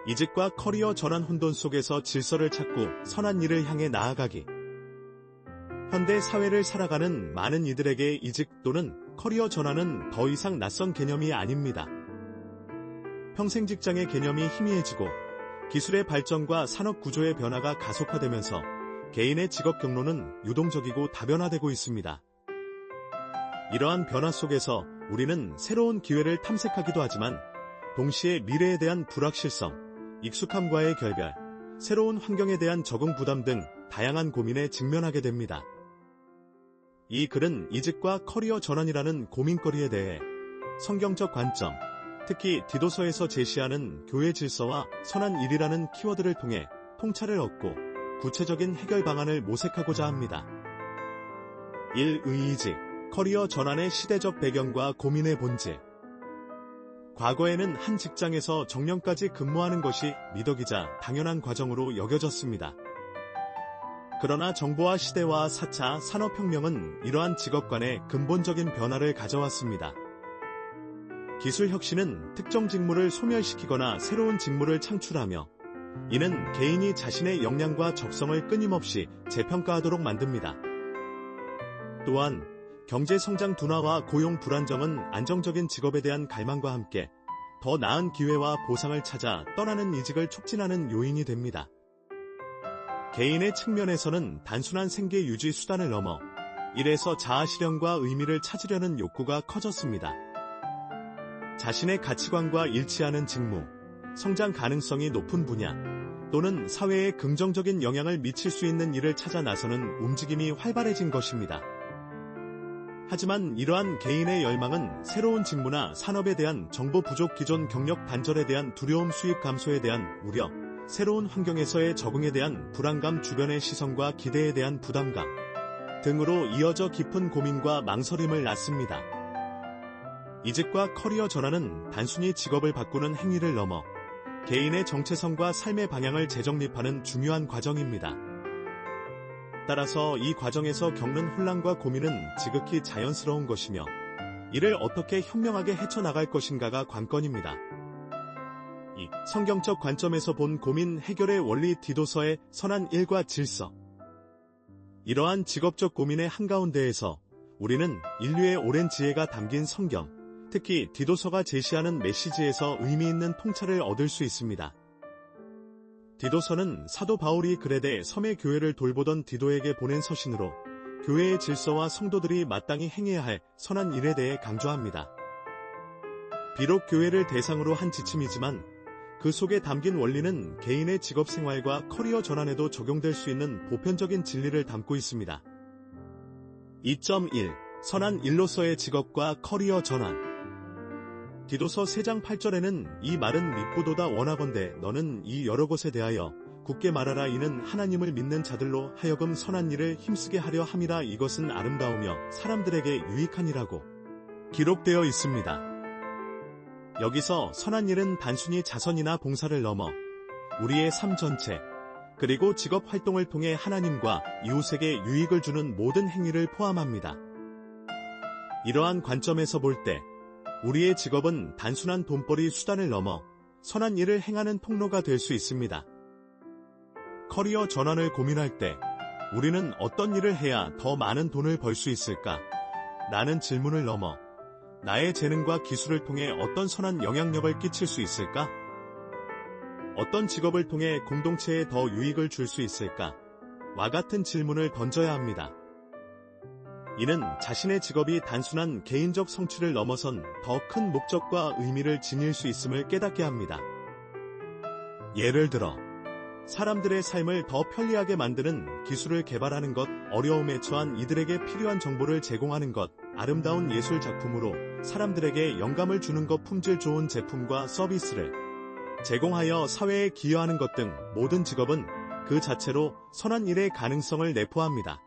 이직과 커리어 전환 혼돈 속에서 질서를 찾고 선한 일을 향해 나아가기. 현대 사회를 살아가는 많은 이들에게 이직 또는 커리어 전환은 더 이상 낯선 개념이 아닙니다. 평생 직장의 개념이 희미해지고 기술의 발전과 산업 구조의 변화가 가속화되면서 개인의 직업 경로는 유동적이고 다변화되고 있습니다. 이러한 변화 속에서 우리는 새로운 기회를 탐색하기도 하지만 동시에 미래에 대한 불확실성, 익숙함과의 결별, 새로운 환경에 대한 적응 부담 등 다양한 고민에 직면하게 됩니다. 이 글은 이직과 커리어 전환이라는 고민거리에 대해 성경적 관점, 특히 디도서에서 제시하는 교회 질서와 선한 일이라는 키워드를 통해 통찰을 얻고 구체적인 해결 방안을 모색하고자 합니다. 1. 의이직, 커리어 전환의 시대적 배경과 고민의 본질. 과거에는 한 직장에서 정년까지 근무하는 것이 미덕이자 당연한 과정으로 여겨졌습니다. 그러나 정보화 시대와 4차 산업혁명은 이러한 직업 간의 근본적인 변화를 가져왔습니다. 기술 혁신은 특정 직무를 소멸시키거나 새로운 직무를 창출하며 이는 개인이 자신의 역량과 적성을 끊임없이 재평가하도록 만듭니다. 또한 경제 성장 둔화와 고용 불안정은 안정적인 직업에 대한 갈망과 함께 더 나은 기회와 보상을 찾아 떠나는 이직을 촉진하는 요인이 됩니다. 개인의 측면에서는 단순한 생계 유지 수단을 넘어 일에서 자아 실현과 의미를 찾으려는 욕구가 커졌습니다. 자신의 가치관과 일치하는 직무, 성장 가능성이 높은 분야, 또는 사회에 긍정적인 영향을 미칠 수 있는 일을 찾아 나서는 움직임이 활발해진 것입니다. 하지만 이러한 개인의 열망은 새로운 직무나 산업에 대한 정보 부족, 기존 경력 단절에 대한 두려움, 수입 감소에 대한 우려, 새로운 환경에서의 적응에 대한 불안감, 주변의 시선과 기대에 대한 부담감 등으로 이어져 깊은 고민과 망설임을 낳습니다. 이직과 커리어 전환은 단순히 직업을 바꾸는 행위를 넘어 개인의 정체성과 삶의 방향을 재정립하는 중요한 과정입니다. 따라서 이 과정에서 겪는 혼란과 고민은 지극히 자연스러운 것이며 이를 어떻게 현명하게 헤쳐나갈 것인가가 관건입니다. 이 성경적 관점에서 본 고민 해결의 원리, 디도서의 선한 일과 질서. 이러한 직업적 고민의 한가운데에서 우리는 인류의 오랜 지혜가 담긴 성경, 특히 디도서가 제시하는 메시지에서 의미 있는 통찰을 얻을 수 있습니다. 디도서는 사도 바울이 그레데 섬의 교회를 돌보던 디도에게 보낸 서신으로 교회의 질서와 성도들이 마땅히 행해야 할 선한 일에 대해 강조합니다. 비록 교회를 대상으로 한 지침이지만 그 속에 담긴 원리는 개인의 직업 생활과 커리어 전환에도 적용될 수 있는 보편적인 진리를 담고 있습니다. 2.1. 선한 일로서의 직업과 커리어 전환. 디도서 3장 8절에는 이 말은 밉보도다 원하건대 너는 이 여러 것에 대하여 굳게 말하라. 이는 하나님을 믿는 자들로 하여금 선한 일을 힘쓰게 하려 함이라. 이것은 아름다우며 사람들에게 유익하니라고 기록되어 있습니다. 여기서 선한 일은 단순히 자선이나 봉사를 넘어 우리의 삶 전체, 그리고 직업 활동을 통해 하나님과 이웃에게 유익을 주는 모든 행위를 포함합니다. 이러한 관점에서 볼 때 우리의 직업은 단순한 돈벌이 수단을 넘어 선한 일을 행하는 통로가 될 수 있습니다. 커리어 전환을 고민할 때 우리는 어떤 일을 해야 더 많은 돈을 벌 수 있을까? 라는 질문을 넘어 나의 재능과 기술을 통해 어떤 선한 영향력을 끼칠 수 있을까? 어떤 직업을 통해 공동체에 더 유익을 줄 수 있을까? 와 같은 질문을 던져야 합니다. 이는 자신의 직업이 단순한 개인적 성취를 넘어선 더 큰 목적과 의미를 지닐 수 있음을 깨닫게 합니다. 예를 들어 사람들의 삶을 더 편리하게 만드는 기술을 개발하는 것, 어려움에 처한 이들에게 필요한 정보를 제공하는 것, 아름다운 예술 작품으로 사람들에게 영감을 주는 것, 품질 좋은 제품과 서비스를 제공하여 사회에 기여하는 것 등 모든 직업은 그 자체로 선한 일의 가능성을 내포합니다.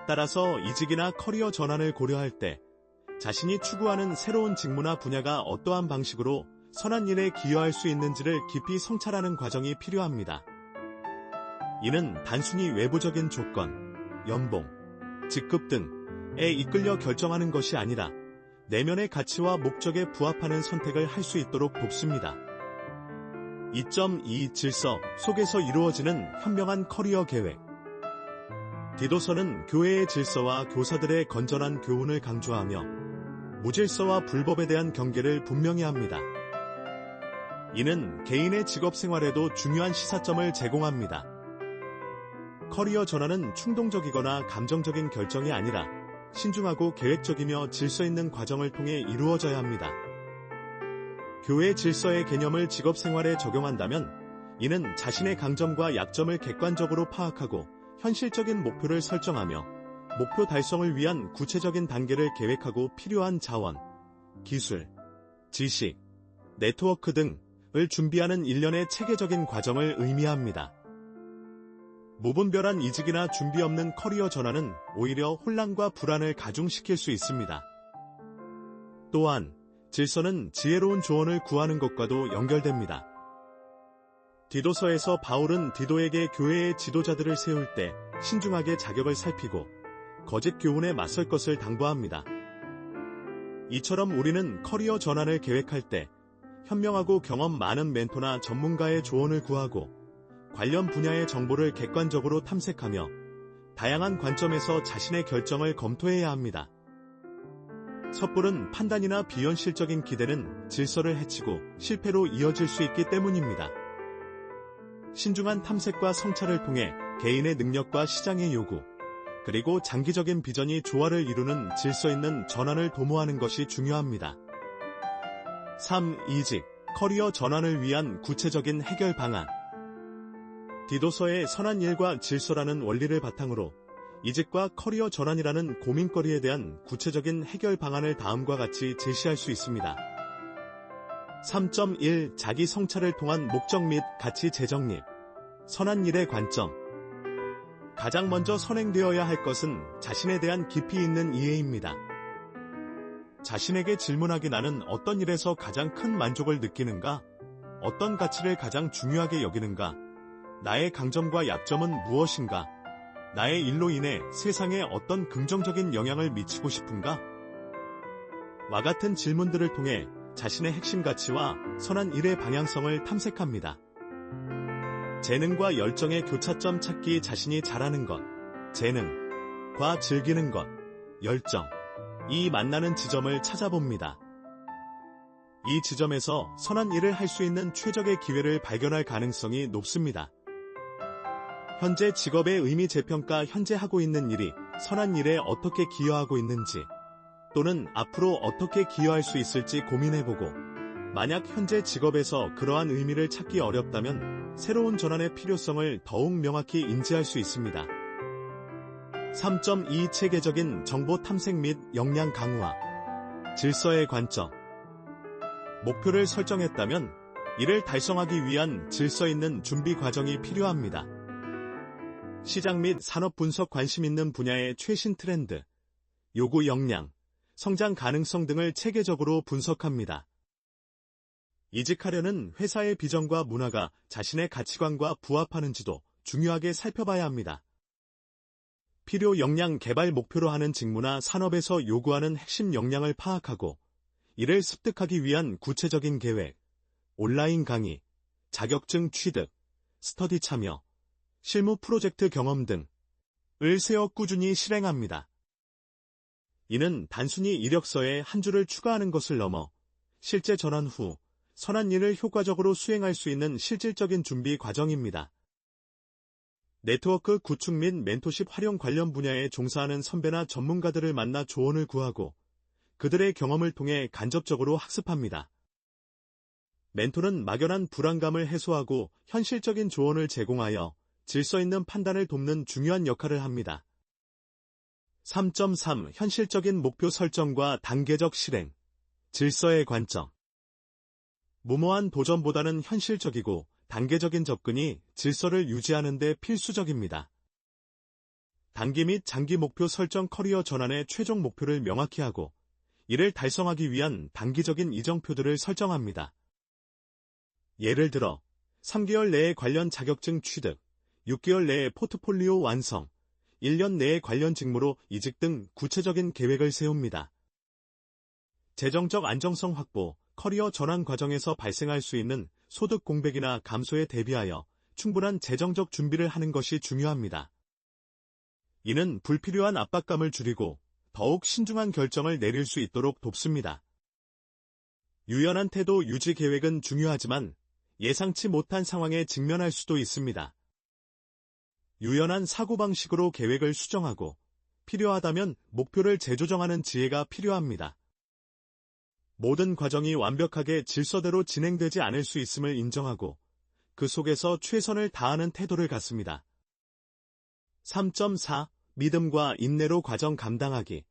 따라서 이직이나 커리어 전환을 고려할 때 자신이 추구하는 새로운 직무나 분야가 어떠한 방식으로 선한 일에 기여할 수 있는지를 깊이 성찰하는 과정이 필요합니다. 이는 단순히 외부적인 조건, 연봉, 직급 등에 이끌려 결정하는 것이 아니라 내면의 가치와 목적에 부합하는 선택을 할 수 있도록 돕습니다. 2.2 질서 속에서 이루어지는 현명한 커리어 계획. 디도서는 교회의 질서와 교사들의 건전한 교훈을 강조하며 무질서와 불법에 대한 경계를 분명히 합니다. 이는 개인의 직업 생활에도 중요한 시사점을 제공합니다. 커리어 전환은 충동적이거나 감정적인 결정이 아니라 신중하고 계획적이며 질서 있는 과정을 통해 이루어져야 합니다. 교회 질서의 개념을 직업 생활에 적용한다면 이는 자신의 강점과 약점을 객관적으로 파악하고 현실적인 목표를 설정하며 목표 달성을 위한 구체적인 단계를 계획하고 필요한 자원, 기술, 지식, 네트워크 등을 준비하는 일련의 체계적인 과정을 의미합니다. 무분별한 이직이나 준비 없는 커리어 전환은 오히려 혼란과 불안을 가중시킬 수 있습니다. 또한 질서는 지혜로운 조언을 구하는 것과도 연결됩니다. 디도서에서 바울은 디도에게 교회의 지도자들을 세울 때 신중하게 자격을 살피고 거짓 교훈에 맞설 것을 당부합니다. 이처럼 우리는 커리어 전환을 계획할 때 현명하고 경험 많은 멘토나 전문가의 조언을 구하고 관련 분야의 정보를 객관적으로 탐색하며 다양한 관점에서 자신의 결정을 검토해야 합니다. 섣부른 판단이나 비현실적인 기대는 질서를 해치고 실패로 이어질 수 있기 때문입니다. 신중한 탐색과 성찰을 통해 개인의 능력과 시장의 요구, 그리고 장기적인 비전이 조화를 이루는 질서 있는 전환을 도모하는 것이 중요합니다. 3. 이직, 커리어 전환을 위한 구체적인 해결 방안. 디도서의 선한 일과 질서라는 원리를 바탕으로 이직과 커리어 전환이라는 고민거리에 대한 구체적인 해결 방안을 다음과 같이 제시할 수 있습니다. 3.1 자기 성찰을 통한 목적 및 가치 재정립. 선한 일의 관점. 가장 먼저 선행되어야 할 것은 자신에 대한 깊이 있는 이해입니다. 자신에게 질문하기 나는 어떤 일에서 가장 큰 만족을 느끼는가? 어떤 가치를 가장 중요하게 여기는가? 나의 강점과 약점은 무엇인가? 나의 일로 인해 세상에 어떤 긍정적인 영향을 미치고 싶은가? 와 같은 질문들을 통해 자신의 핵심 가치와 선한 일의 방향성을 탐색합니다. 재능과 열정의 교차점 찾기. 자신이 잘하는 것, 재능과 즐기는 것, 열정, 이 만나는 지점을 찾아봅니다. 이 지점에서 선한 일을 할 수 있는 최적의 기회를 발견할 가능성이 높습니다. 현재 직업의 의미 재평가. 현재 하고 있는 일이 선한 일에 어떻게 기여하고 있는지 또는 앞으로 어떻게 기여할 수 있을지 고민해보고 만약 현재 직업에서 그러한 의미를 찾기 어렵다면 새로운 전환의 필요성을 더욱 명확히 인지할 수 있습니다. 3.2 체계적인 정보 탐색 및 역량 강화. 질서의 관점. 목표를 설정했다면 이를 달성하기 위한 질서 있는 준비 과정이 필요합니다. 시장 및 산업 분석. 관심 있는 분야의 최신 트렌드, 요구 역량, 성장 가능성 등을 체계적으로 분석합니다. 이직하려는 회사의 비전과 문화가 자신의 가치관과 부합하는지도 중요하게 살펴봐야 합니다. 필요 역량. 개발 목표로 하는 직무나 산업에서 요구하는 핵심 역량을 파악하고 이를 습득하기 위한 구체적인 계획, 온라인 강의, 자격증 취득, 스터디 참여, 실무 프로젝트 경험 등을 세워 꾸준히 실행합니다. 이는 단순히 이력서에 한 줄을 추가하는 것을 넘어 실제 전환 후 선한 일을 효과적으로 수행할 수 있는 실질적인 준비 과정입니다. 네트워크 구축 및 멘토십 활용. 관련 분야에 종사하는 선배나 전문가들을 만나 조언을 구하고 그들의 경험을 통해 간접적으로 학습합니다. 멘토는 막연한 불안감을 해소하고 현실적인 조언을 제공하여 질서 있는 판단을 돕는 중요한 역할을 합니다. 3.3 현실적인 목표 설정과 단계적 실행. 질서의 관점. 무모한 도전보다는 현실적이고 단계적인 접근이 질서를 유지하는 데 필수적입니다. 단기 및 장기 목표 설정. 커리어 전환의 최종 목표를 명확히 하고 이를 달성하기 위한 단기적인 이정표들을 설정합니다. 예를 들어 3개월 내에 관련 자격증 취득, 6개월 내에 포트폴리오 완성, 1년 내에 관련 직무로 이직 등 구체적인 계획을 세웁니다. 재정적 안정성 확보. 커리어 전환 과정에서 발생할 수 있는 소득 공백이나 감소에 대비하여 충분한 재정적 준비를 하는 것이 중요합니다. 이는 불필요한 압박감을 줄이고 더욱 신중한 결정을 내릴 수 있도록 돕습니다. 유연한 태도 유지 계획은 중요하지만 예상치 못한 상황에 직면할 수도 있습니다. 유연한 사고방식으로 계획을 수정하고 필요하다면 목표를 재조정하는 지혜가 필요합니다. 모든 과정이 완벽하게 질서대로 진행되지 않을 수 있음을 인정하고 그 속에서 최선을 다하는 태도를 갖습니다. 3.4. 믿음과 인내로 과정 감당하기.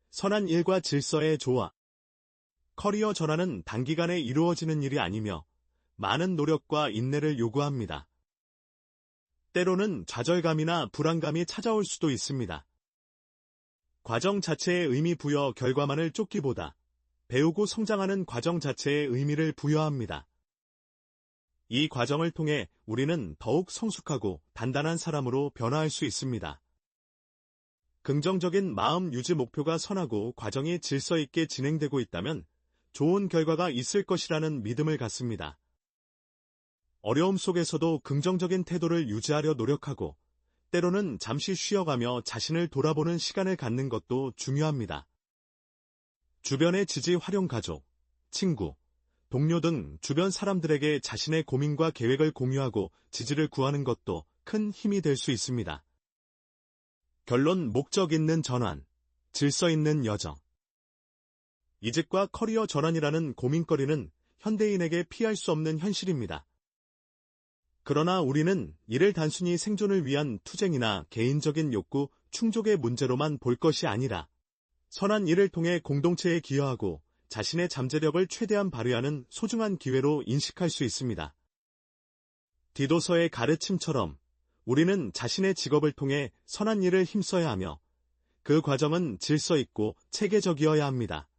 선한 일과 질서의 조화. 커리어 전환은 단기간에 이루어지는 일이 아니며 많은 노력과 인내를 요구합니다. 때로는 좌절감이나 불안감이 찾아올 수도 있습니다. 과정 자체에 의미 부여 결과만을 쫓기보다 배우고 성장하는 과정 자체에 의미를 부여합니다. 이 과정을 통해 우리는 더욱 성숙하고 단단한 사람으로 변화할 수 있습니다. 긍정적인 마음 유지 목표가 선하고 과정이 질서 있게 진행되고 있다면 좋은 결과가 있을 것이라는 믿음을 갖습니다. 어려움 속에서도 긍정적인 태도를 유지하려 노력하고 때로는 잠시 쉬어가며 자신을 돌아보는 시간을 갖는 것도 중요합니다. 주변의 지지 활용 가족, 친구, 동료 등 주변 사람들에게 자신의 고민과 계획을 공유하고 지지를 구하는 것도 큰 힘이 될 수 있습니다. 결론 목적 있는 전환, 질서 있는 여정. 이직과 커리어 전환이라는 고민거리는 현대인에게 피할 수 없는 현실입니다. 그러나 우리는 이를 단순히 생존을 위한 투쟁이나 개인적인 욕구, 충족의 문제로만 볼 것이 아니라 선한 일을 통해 공동체에 기여하고 자신의 잠재력을 최대한 발휘하는 소중한 기회로 인식할 수 있습니다. 디도서의 가르침처럼 우리는 자신의 직업을 통해 선한 일을 힘써야 하며 그 과정은 질서 있고 체계적이어야 합니다.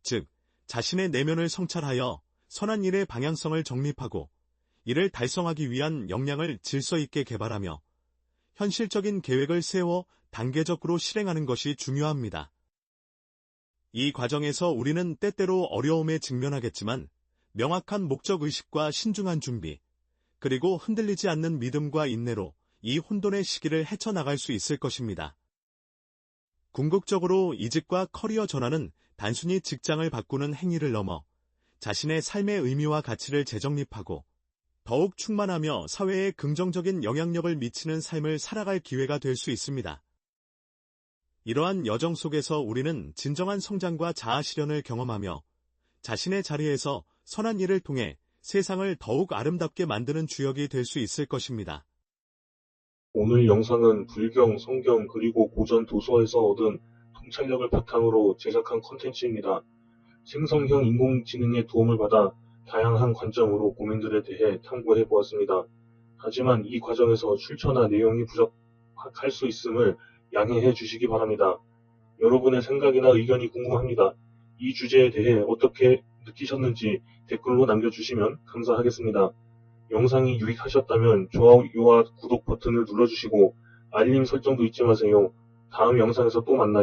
즉, 자신의 내면을 성찰하여 선한 일의 방향성을 정립하고 이를 달성하기 위한 역량을 질서 있게 개발하며 현실적인 계획을 세워 단계적으로 실행하는 것이 중요합니다. 이 과정에서 우리는 때때로 어려움에 직면하겠지만 명확한 목적의식과 신중한 준비, 그리고 흔들리지 않는 믿음과 인내로 이 혼돈의 시기를 헤쳐나갈 수 있을 것입니다. 궁극적으로 이직과 커리어 전환은 단순히 직장을 바꾸는 행위를 넘어 자신의 삶의 의미와 가치를 재정립하고 더욱 충만하며 사회에 긍정적인 영향력을 미치는 삶을 살아갈 기회가 될 수 있습니다. 이러한 여정 속에서 우리는 진정한 성장과 자아 실현을 경험하며 자신의 자리에서 선한 일을 통해 세상을 더욱 아름답게 만드는 주역이 될 수 있을 것입니다. 오늘 영상은 불경, 성경, 그리고 고전 도서에서 얻은 통찰력을 바탕으로 제작한 콘텐츠입니다. 생성형 인공지능의 도움을 받아 다양한 관점으로 고민들에 대해 탐구해 보았습니다. 하지만 이 과정에서 출처나 내용이 부족할 수 있음을 양해해 주시기 바랍니다. 여러분의 생각이나 의견이 궁금합니다. 이 주제에 대해 어떻게 느끼셨는지 댓글로 남겨주시면 감사하겠습니다. 영상이 유익하셨다면 좋아요와 구독 버튼을 눌러주시고 알림 설정도 잊지 마세요. 다음 영상에서 또 만나요.